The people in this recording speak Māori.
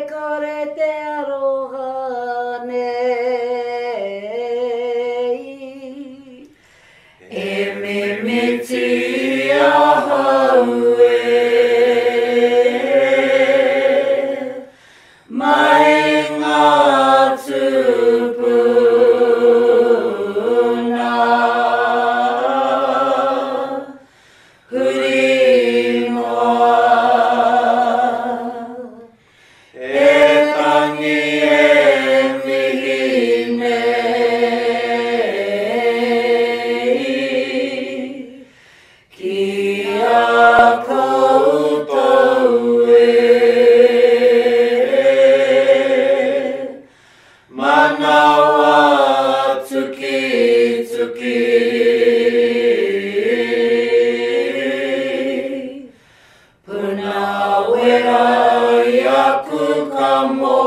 kore te aroha nei. E me miti a haue, mai ngā tupuna. Huri noa, e tangi e mihi nei, ki a koutou e, manawa tuki tuki. Puna wera yaku ka mo